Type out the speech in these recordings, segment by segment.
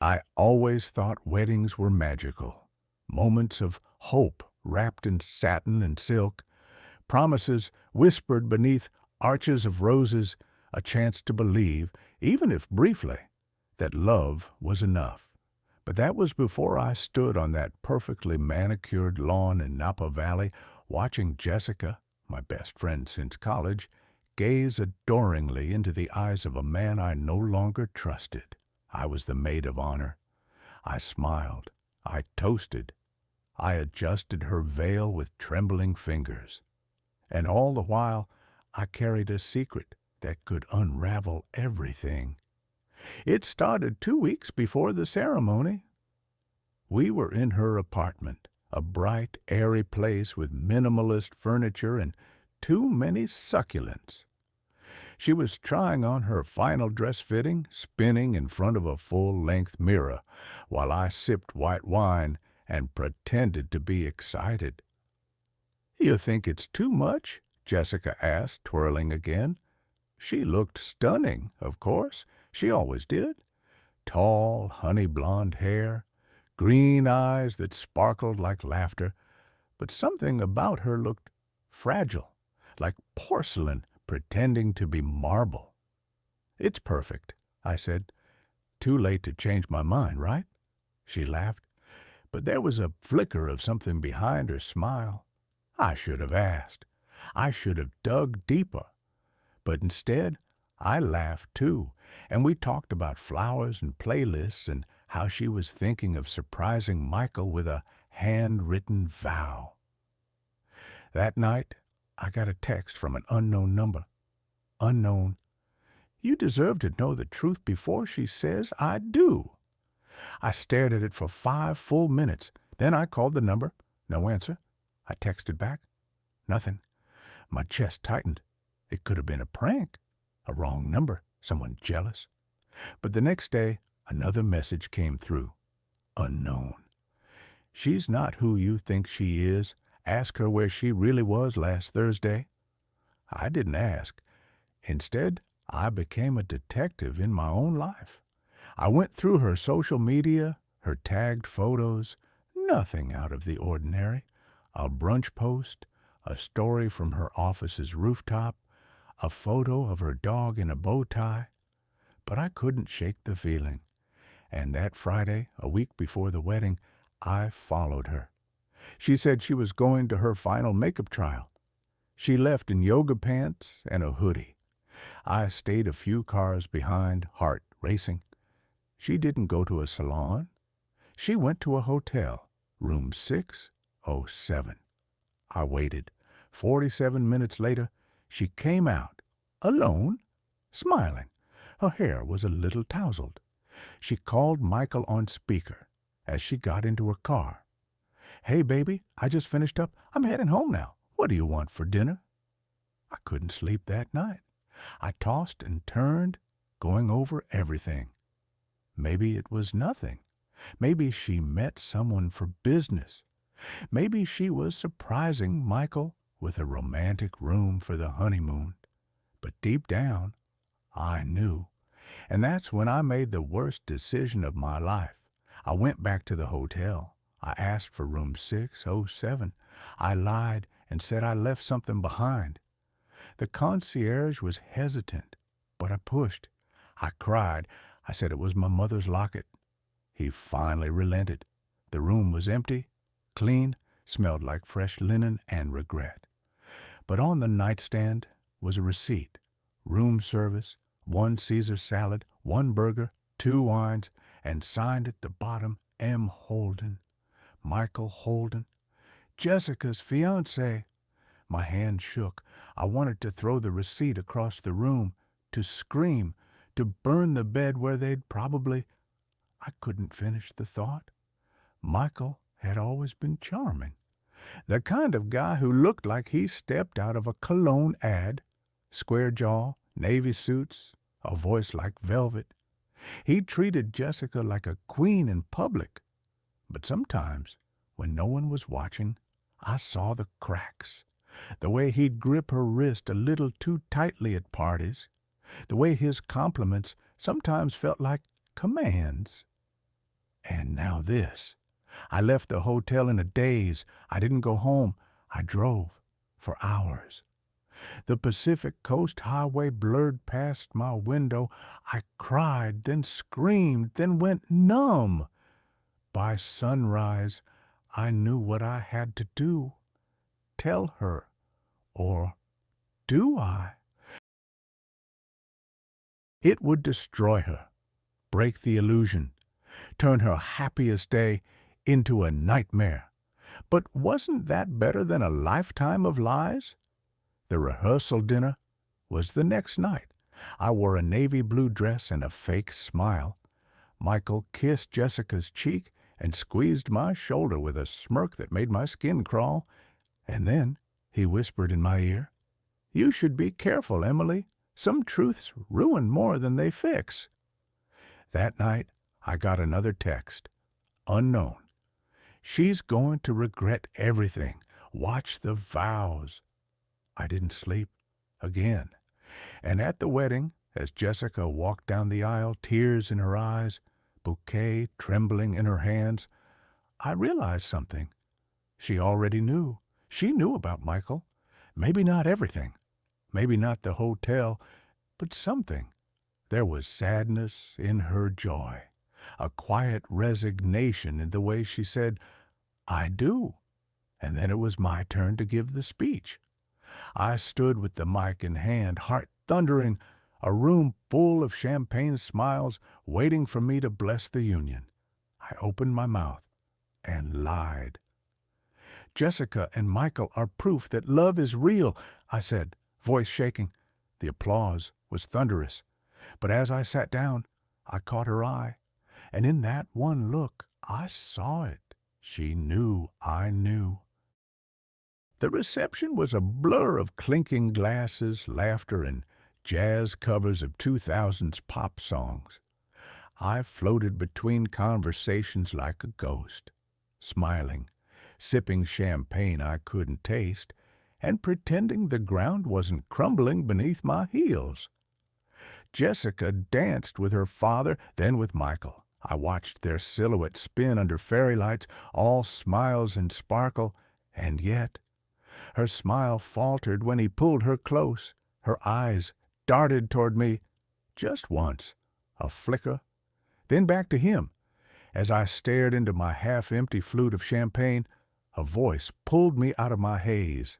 I always thought weddings were magical. Moments of hope wrapped in satin and silk, promises whispered beneath arches of roses, a chance to believe, even if briefly, that love was enough. But that was before I stood on that perfectly manicured lawn in Napa Valley, watching Jessica, my best friend since college, gaze adoringly into the eyes of a man I no longer trusted. I was the maid of honor. I smiled. I toasted. I adjusted her veil with trembling fingers. And all the while, I carried a secret that could unravel everything. It started 2 weeks before the ceremony. We were in her apartment, a bright, airy place with minimalist furniture and too many succulents. She was trying on her final dress fitting, spinning in front of a full-length mirror, while I sipped white wine and pretended to be excited. "You think it's too much?" Jessica asked, twirling again. She looked stunning, of course. She always did. Tall, honey-blonde hair, green eyes that sparkled like laughter, but something about her looked fragile, like porcelain pretending to be marble. "It's perfect," I said. "Too late to change my mind, right?" She laughed, but there was a flicker of something behind her smile. I should have asked. I should have dug deeper. But instead, I laughed too, and we talked about flowers and playlists and how she was thinking of surprising Michael with a handwritten vow. That night, I got a text from an unknown number. Unknown. "You deserve to know the truth before she says I do." I stared at it for 5 full minutes. Then I called the number. No answer. I texted back. Nothing. My chest tightened. It could have been a prank, a wrong number, someone jealous. But the next day, another message came through. Unknown. "She's not who you think she is. Ask her where she really was last Thursday." I didn't ask. Instead, I became a detective in my own life. I went through her social media, her tagged photos, nothing out of the ordinary. A brunch post, a story from her office's rooftop, a photo of her dog in a bow tie. But I couldn't shake the feeling. And that Friday, a week before the wedding, I followed her. She said she was going to her final makeup trial. She left in yoga pants and a hoodie. I stayed a few cars behind, heart racing. She didn't go to a salon. She went to a hotel, room 607. I waited. 47 minutes later, she came out, alone, smiling. Her hair was a little tousled. She called Michael on speaker as she got into her car. "Hey, baby, I just finished up. I'm heading home now. What do you want for dinner?" I couldn't sleep that night. I tossed and turned, going over everything. Maybe it was nothing. Maybe she met someone for business. Maybe she was surprising Michael with a romantic room for the honeymoon. But deep down, I knew. And that's when I made the worst decision of my life. I went back to the hotel. I asked for room 607. I lied and said I left something behind. The concierge was hesitant, but I pushed. I cried. I said it was my mother's locket. He finally relented. The room was empty, clean, smelled like fresh linen and regret. But on the nightstand was a receipt. Room service, 1 Caesar salad, 1 burger, 2 wines, and signed at the bottom, M. Holden. Michael Holden. Jessica's fiancé. My hand shook. I wanted to throw the receipt across the room, to scream, to burn the bed where they'd probably... I couldn't finish the thought. Michael had always been charming. The kind of guy who looked like he stepped out of a cologne ad. Square jaw, navy suits, a voice like velvet. He treated Jessica like a queen in public. But sometimes, when no one was watching, I saw the cracks. The way he'd grip her wrist a little too tightly at parties. The way his compliments sometimes felt like commands. And now this. I left the hotel in a daze. I didn't go home. I drove for hours. The Pacific Coast Highway blurred past my window. I cried, then screamed, then went numb. By sunrise, I knew what I had to do. Tell her. Or do I? It would destroy her, break the illusion, turn her happiest day into a nightmare. But wasn't that better than a lifetime of lies? The rehearsal dinner was the next night. I wore a navy blue dress and a fake smile. Michael kissed Jessica's cheek and squeezed my shoulder with a smirk that made my skin crawl. And then he whispered in my ear, "You should be careful, Emily. Some truths ruin more than they fix." That night, I got another text. Unknown. "She's going to regret everything. Watch the vows." I didn't sleep again. And at the wedding, as Jessica walked down the aisle, tears in her eyes, bouquet trembling in her hands, I realized something. She already knew. She knew about Michael. Maybe not everything. Maybe not the hotel, but something. There was sadness in her joy, a quiet resignation in the way she said, "I do." And then it was my turn to give the speech. I stood with the mic in hand, heart thundering, a room full of champagne smiles waiting for me to bless the union. I opened my mouth and lied. "Jessica and Michael are proof that love is real," I said, voice shaking. The applause was thunderous. But as I sat down, I caught her eye, and in that one look, I saw it. She knew I knew. The reception was a blur of clinking glasses, laughter, and jazz covers of 2000s pop songs. I floated between conversations like a ghost, smiling, sipping champagne I couldn't taste, and pretending the ground wasn't crumbling beneath my heels. Jessica danced with her father, then with Michael. I watched their silhouettes spin under fairy lights, all smiles and sparkle, and yet her smile faltered when he pulled her close. Her eyes darted toward me just once, a flicker, then back to him. As I stared into my half-empty flute of champagne, a voice pulled me out of my haze.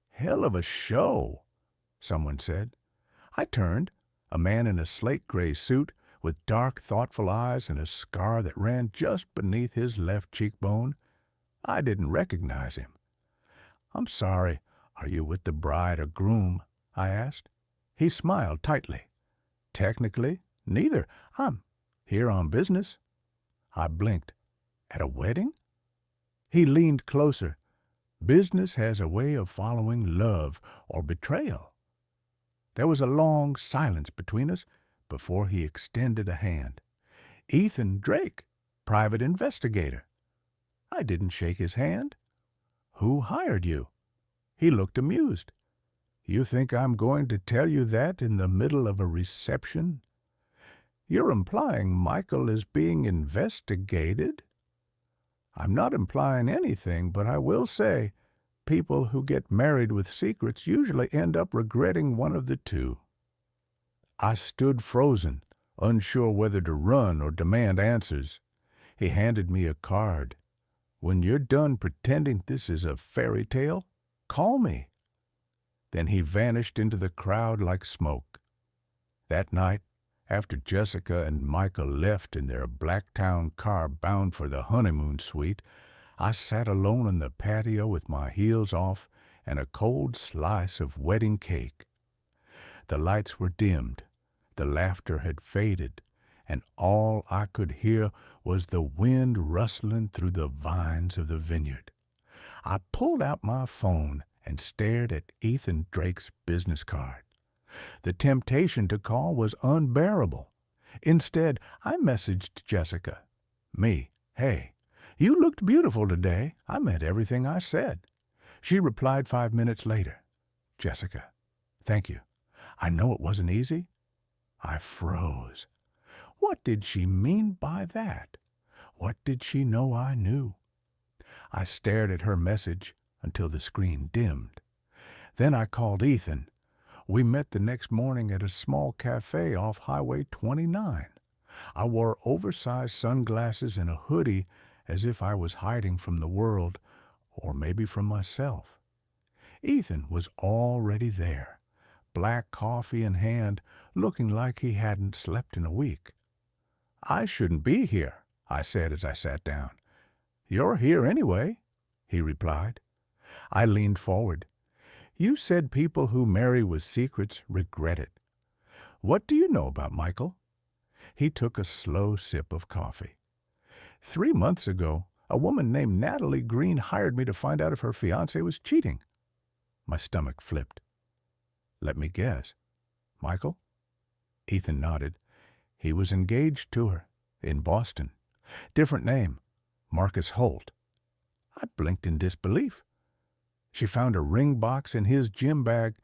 "Hell of a show," someone said. I turned. A man in a slate-gray suit, with dark, thoughtful eyes and a scar that ran just beneath his left cheekbone. I didn't recognize him. "I'm sorry. Are you with the bride or groom?" I asked. He smiled tightly. "Technically, neither. I'm here on business." I blinked. "At a wedding?" He leaned closer. "Business has a way of following love or betrayal." There was a long silence between us before he extended a hand. "Ethan Drake, private investigator." I didn't shake his hand. "Who hired you?" He looked amused. "You think I'm going to tell you that in the middle of a reception? You're implying Michael is being investigated?" "I'm not implying anything, but I will say people who get married with secrets usually end up regretting one of the two." I stood frozen, unsure whether to run or demand answers. He handed me a card. "When you're done pretending this is a fairy tale, call me." Then he vanished into the crowd like smoke. That night, after Jessica and Michael left in their Blacktown car bound for the honeymoon suite, I sat alone on the patio with my heels off and a cold slice of wedding cake. The lights were dimmed, the laughter had faded, and all I could hear was the wind rustling through the vines of the vineyard. I pulled out my phone and stared at Ethan Drake's business card. The temptation to call was unbearable. Instead, I messaged Jessica. "Hey, you looked beautiful today. I meant everything I said." She replied 5 minutes later. "Jessica, thank you. I know it wasn't easy." I froze. What did she mean by that? What did she know I knew? I stared at her message until the screen dimmed. Then I called Ethan. We met the next morning at a small cafe off Highway 29. I wore oversized sunglasses and a hoodie as if I was hiding from the world, or maybe from myself. Ethan was already there, black coffee in hand, looking like he hadn't slept in a week. "I shouldn't be here," I said as I sat down. "You're here anyway," he replied. I leaned forward. "You said people who marry with secrets regret it. What do you know about Michael?" He took a slow sip of coffee. 3 months ago, a woman named Natalie Green hired me to find out if her fiancé was cheating. My stomach flipped. "Let me guess. Michael?" Ethan nodded. "He was engaged to her, in Boston. Different name, Marcus Holt." I blinked in disbelief. She found a ring box in his gym bag,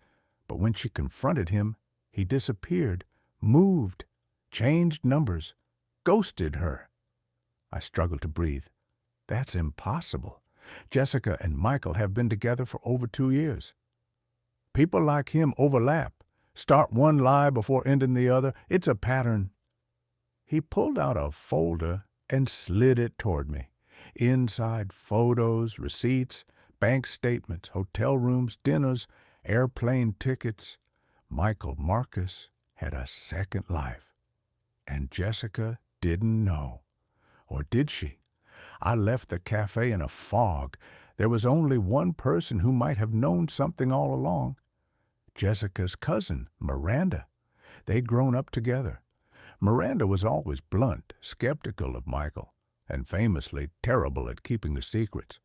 but when she confronted him, he disappeared, moved, changed numbers, ghosted her. I struggled to breathe. That's impossible. Jessica and Michael have been together for over 2 years. People like him overlap. Start one lie before ending the other. It's a pattern. He pulled out a folder and slid it toward me. Inside, photos, receipts, bank statements, hotel rooms, dinners, airplane tickets. Michael Marcus had a second life. And Jessica didn't know. Or did she? I left the cafe in a fog. There was only one person who might have known something all along. Jessica's cousin, Miranda. They'd grown up together. Miranda was always blunt, skeptical of Michael, and famously terrible at keeping the secrets.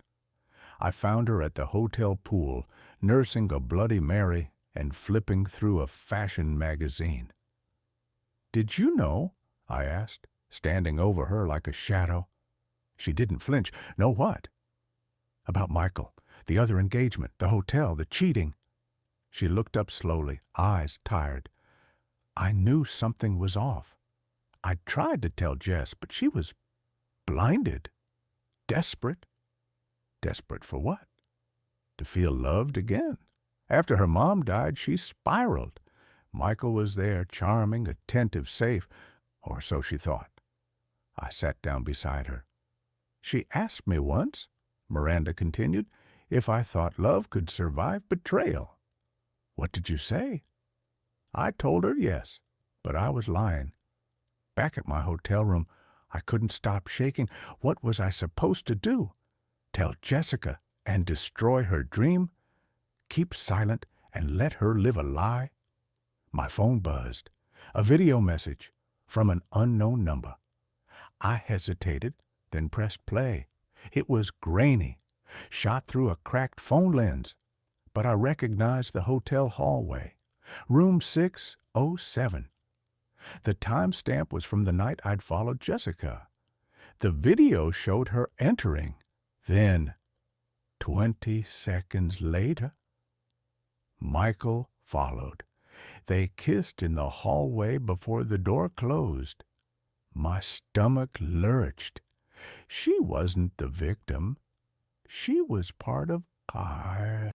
I found her at the hotel pool, nursing a Bloody Mary and flipping through a fashion magazine. "Did you know?" I asked, standing over her like a shadow. She didn't flinch. "Know what?" "About Michael, the other engagement, the hotel, the cheating." She looked up slowly, eyes tired. I knew something was off. I tried to tell Jess, but she was blinded, desperate. Desperate for what? To feel loved again. After her mom died, she spiraled. Michael was there, charming, attentive, safe, or so she thought. I sat down beside her. "She asked me once," Miranda continued, "if I thought love could survive betrayal." "What did you say?" I told her yes, but I was lying. Back at my hotel room, I couldn't stop shaking. What was I supposed to do? Tell Jessica and destroy her dream? Keep silent and let her live a lie? My phone buzzed. A video message from an unknown number. I hesitated, then pressed play. It was grainy, shot through a cracked phone lens, but I recognized the hotel hallway. Room 607. The timestamp was from the night I'd followed Jessica. The video showed her entering. Then, 20 seconds later, Michael followed. They kissed in the hallway before the door closed. My stomach lurched. She wasn't the victim. She was part of our